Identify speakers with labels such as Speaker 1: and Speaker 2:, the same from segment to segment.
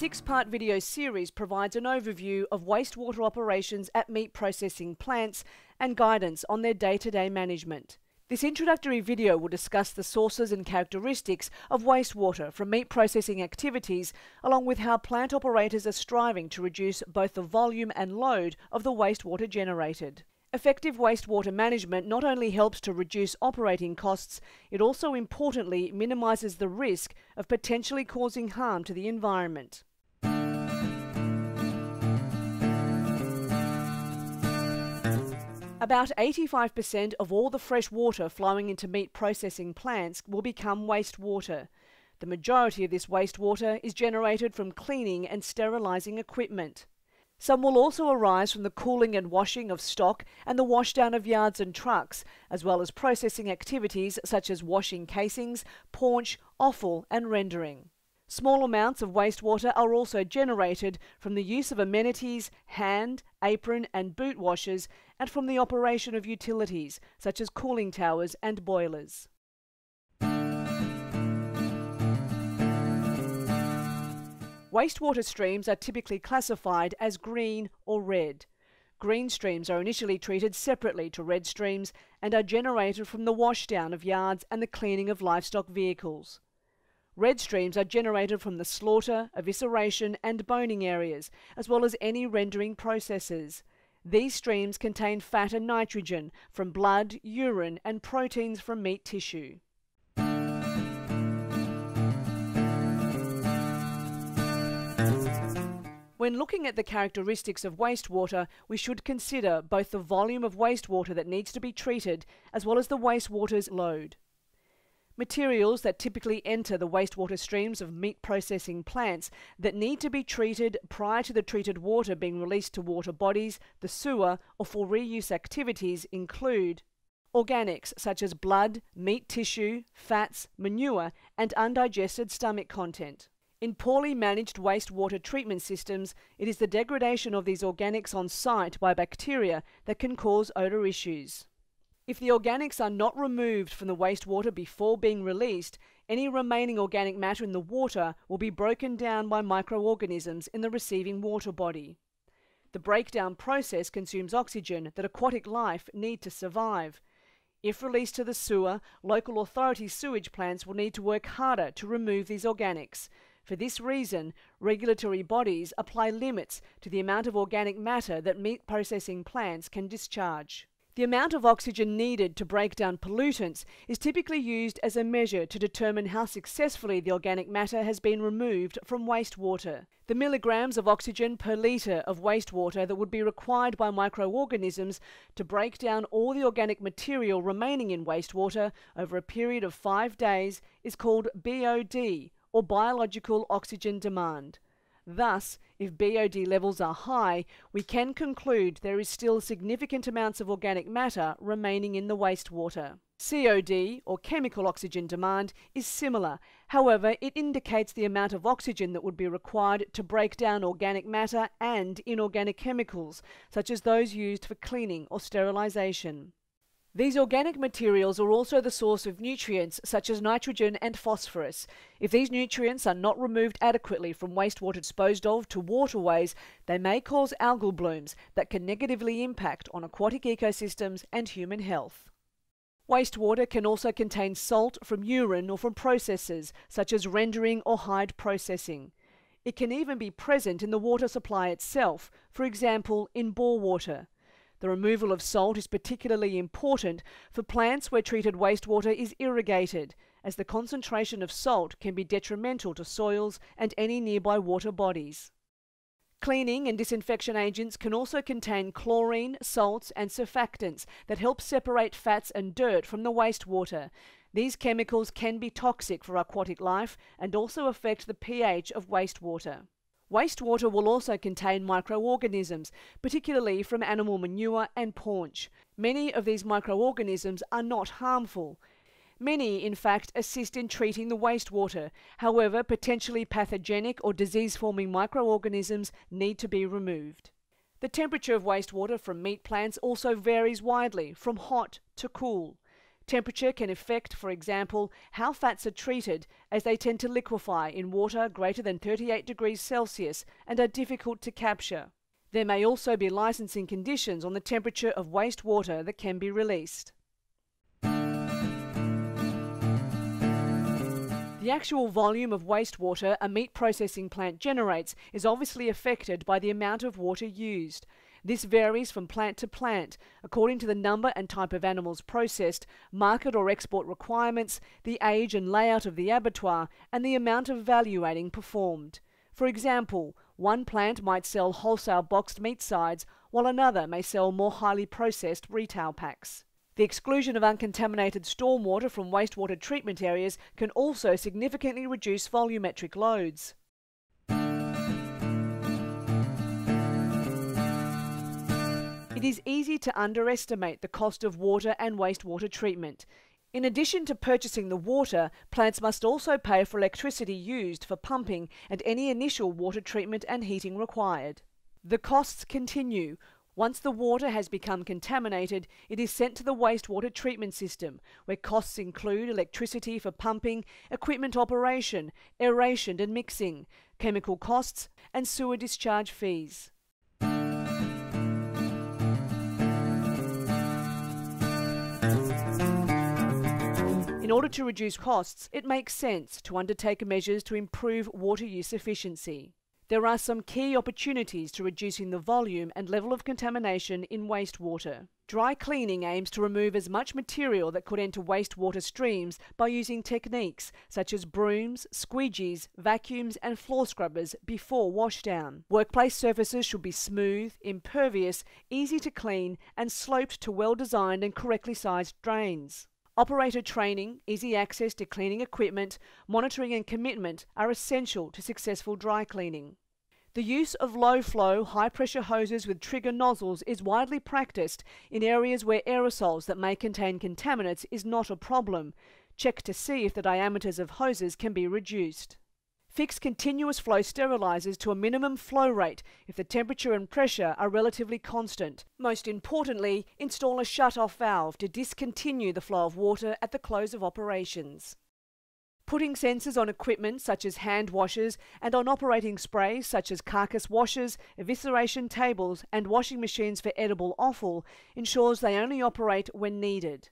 Speaker 1: 6-part video series provides an overview of wastewater operations at meat processing plants and guidance on their day-to-day management. This introductory video will discuss the sources and characteristics of wastewater from meat processing activities, along with how plant operators are striving to reduce both the volume and load of the wastewater generated. Effective wastewater management not only helps to reduce operating costs, it also importantly minimises the risk of potentially causing harm to the environment. About 85% of all the fresh water flowing into meat processing plants will become wastewater. The majority of this wastewater is generated from cleaning and sterilising equipment. Some will also arise from the cooling and washing of stock and the washdown of yards and trucks, as well as processing activities such as washing casings, paunch, offal and rendering. Small amounts of wastewater are also generated from the use of amenities, hand, apron and boot washers, and from the operation of utilities such as cooling towers and boilers. Wastewater streams are typically classified as green or red. Green streams are initially treated separately to red streams and are generated from the washdown of yards and the cleaning of livestock vehicles. Red streams are generated from the slaughter, evisceration and boning areas, as well as any rendering processes. These streams contain fat and nitrogen from blood, urine and proteins from meat tissue. When looking at the characteristics of wastewater, we should consider both the volume of wastewater that needs to be treated as well as the wastewater's load. Materials that typically enter the wastewater streams of meat processing plants that need to be treated prior to the treated water being released to water bodies, the sewer, or for reuse activities include organics such as blood, meat tissue, fats, manure, and undigested stomach content. In poorly managed wastewater treatment systems, it is the degradation of these organics on site by bacteria that can cause odour issues. If the organics are not removed from the wastewater before being released, any remaining organic matter in the water will be broken down by microorganisms in the receiving water body. The breakdown process consumes oxygen that aquatic life need to survive. If released to the sewer, local authority sewage plants will need to work harder to remove these organics. For this reason, regulatory bodies apply limits to the amount of organic matter that meat processing plants can discharge. The amount of oxygen needed to break down pollutants is typically used as a measure to determine how successfully the organic matter has been removed from wastewater. The milligrams of oxygen per litre of wastewater that would be required by microorganisms to break down all the organic material remaining in wastewater over a period of 5 days is called BOD, or biological oxygen demand. Thus, if BOD levels are high, we can conclude there is still significant amounts of organic matter remaining in the wastewater. COD, or chemical oxygen demand, is similar. However, it indicates the amount of oxygen that would be required to break down organic matter and inorganic chemicals, such as those used for cleaning or sterilisation. These organic materials are also the source of nutrients such as nitrogen and phosphorus. If these nutrients are not removed adequately from wastewater disposed of to waterways, they may cause algal blooms that can negatively impact on aquatic ecosystems and human health. Wastewater can also contain salt from urine or from processes such as rendering or hide processing. It can even be present in the water supply itself, for example in bore water. The removal of salt is particularly important for plants where treated wastewater is irrigated, as the concentration of salt can be detrimental to soils and any nearby water bodies. Cleaning and disinfection agents can also contain chlorine, salts and surfactants that help separate fats and dirt from the wastewater. These chemicals can be toxic for aquatic life and also affect the pH of wastewater. Wastewater will also contain microorganisms, particularly from animal manure and paunch. Many of these microorganisms are not harmful. Many, in fact, assist in treating the wastewater. However, potentially pathogenic or disease-forming microorganisms need to be removed. The temperature of wastewater from meat plants also varies widely, from hot to cool. Temperature can affect, for example, how fats are treated, as they tend to liquefy in water greater than 38 degrees Celsius and are difficult to capture. There may also be licensing conditions on the temperature of wastewater that can be released. The actual volume of wastewater a meat processing plant generates is obviously affected by the amount of water used. This varies from plant to plant, according to the number and type of animals processed, market or export requirements, the age and layout of the abattoir, and the amount of value adding performed. For example, one plant might sell wholesale boxed meat sides, while another may sell more highly processed retail packs. The exclusion of uncontaminated stormwater from wastewater treatment areas can also significantly reduce volumetric loads. It is easy to underestimate the cost of water and wastewater treatment. In addition to purchasing the water, plants must also pay for electricity used for pumping and any initial water treatment and heating required. The costs continue. Once the water has become contaminated, it is sent to the wastewater treatment system, where costs include electricity for pumping, equipment operation, aeration and mixing, chemical costs, and sewer discharge fees. In order to reduce costs, it makes sense to undertake measures to improve water use efficiency. There are some key opportunities to reducing the volume and level of contamination in wastewater. Dry cleaning aims to remove as much material that could enter wastewater streams by using techniques such as brooms, squeegees, vacuums and floor scrubbers before washdown. Workplace surfaces should be smooth, impervious, easy to clean and sloped to well-designed and correctly sized drains. Operator training, easy access to cleaning equipment, monitoring and commitment are essential to successful dry cleaning. The use of low-flow, high-pressure hoses with trigger nozzles is widely practiced in areas where aerosols that may contain contaminants is not a problem. Check to see if the diameters of hoses can be reduced. Fix continuous flow sterilizers to a minimum flow rate if the temperature and pressure are relatively constant. Most importantly, install a shut-off valve to discontinue the flow of water at the close of operations. Putting sensors on equipment such as hand washers and on operating sprays such as carcass washers, evisceration tables and washing machines for edible offal ensures they only operate when needed.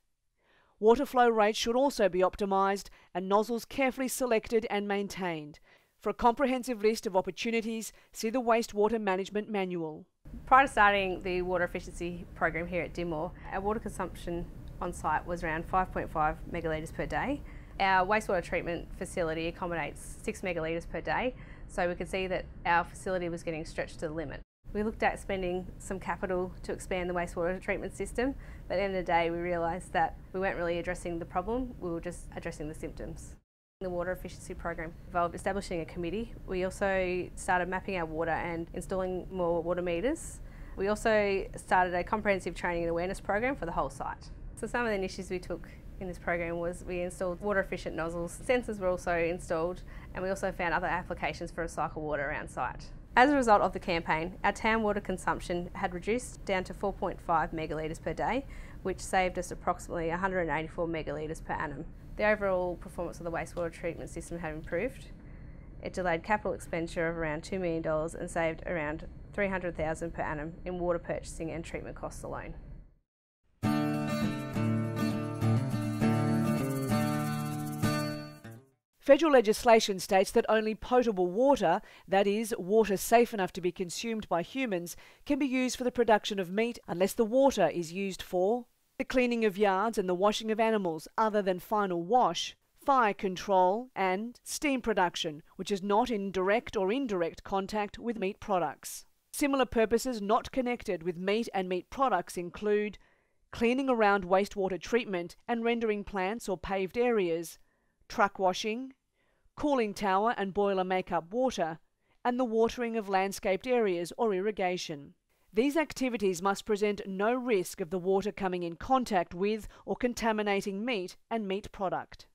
Speaker 1: Water flow rates should also be optimised and nozzles carefully selected and maintained. For a comprehensive list of opportunities, see the Wastewater Management Manual.
Speaker 2: Prior to starting the water efficiency program here at Dimore, our water consumption on site was around 5.5 megalitres per day. Our wastewater treatment facility accommodates 6 megalitres per day, so we could see that our facility was getting stretched to the limit. We looked at spending some capital to expand the wastewater treatment system, but at the end of the day we realised that we weren't really addressing the problem, we were just addressing the symptoms. The water efficiency program involved establishing a committee. We also started mapping our water and installing more water meters. We also started a comprehensive training and awareness program for the whole site. So some of the initiatives we took in this program was we installed water efficient nozzles. Sensors were also installed, and we also found other applications for recycled water around site. As a result of the campaign, our town water consumption had reduced down to 4.5 megalitres per day, which saved us approximately 184 megalitres per annum. The overall performance of the wastewater treatment system had improved. It delayed capital expenditure of around $2 million and saved around $300,000 per annum in water purchasing and treatment costs alone.
Speaker 1: Federal legislation states that only potable water, that is, water safe enough to be consumed by humans, can be used for the production of meat unless the water is used for the cleaning of yards and the washing of animals other than final wash, fire control and steam production, which is not in direct or indirect contact with meat products. Similar purposes not connected with meat and meat products include cleaning around wastewater treatment and rendering plants or paved areas, truck washing, cooling tower and boiler make-up water, and the watering of landscaped areas or irrigation. These activities must present no risk of the water coming in contact with or contaminating meat and meat product.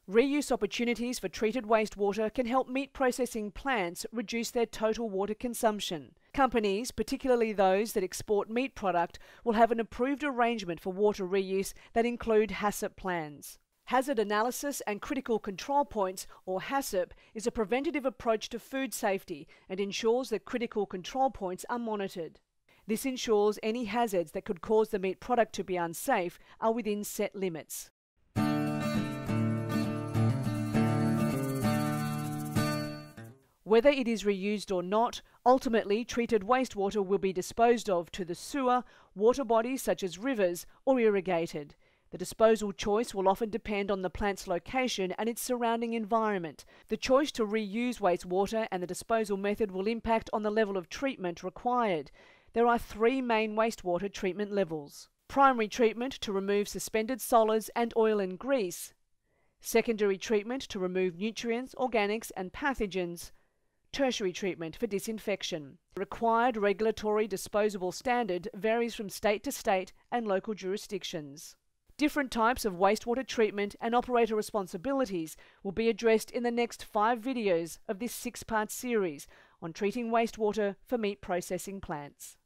Speaker 1: Reuse opportunities for treated wastewater can help meat processing plants reduce their total water consumption. Companies, particularly those that export meat product, will have an approved arrangement for water reuse that include HACCP plans. Hazard Analysis and Critical Control Points, or HACCP, is a preventative approach to food safety and ensures that critical control points are monitored. This ensures any hazards that could cause the meat product to be unsafe are within set limits. Whether it is reused or not, ultimately treated wastewater will be disposed of to the sewer, water bodies such as rivers, or irrigated. The disposal choice will often depend on the plant's location and its surrounding environment. The choice to reuse wastewater and the disposal method will impact on the level of treatment required. There are 3 main wastewater treatment levels. Primary treatment to remove suspended solids and oil and grease. Secondary treatment to remove nutrients, organics and pathogens. Tertiary treatment for disinfection. The required regulatory disposable standard varies from state to state and local jurisdictions. Different types of wastewater treatment and operator responsibilities will be addressed in the next 5 videos of this 6-part series on treating wastewater for meat processing plants.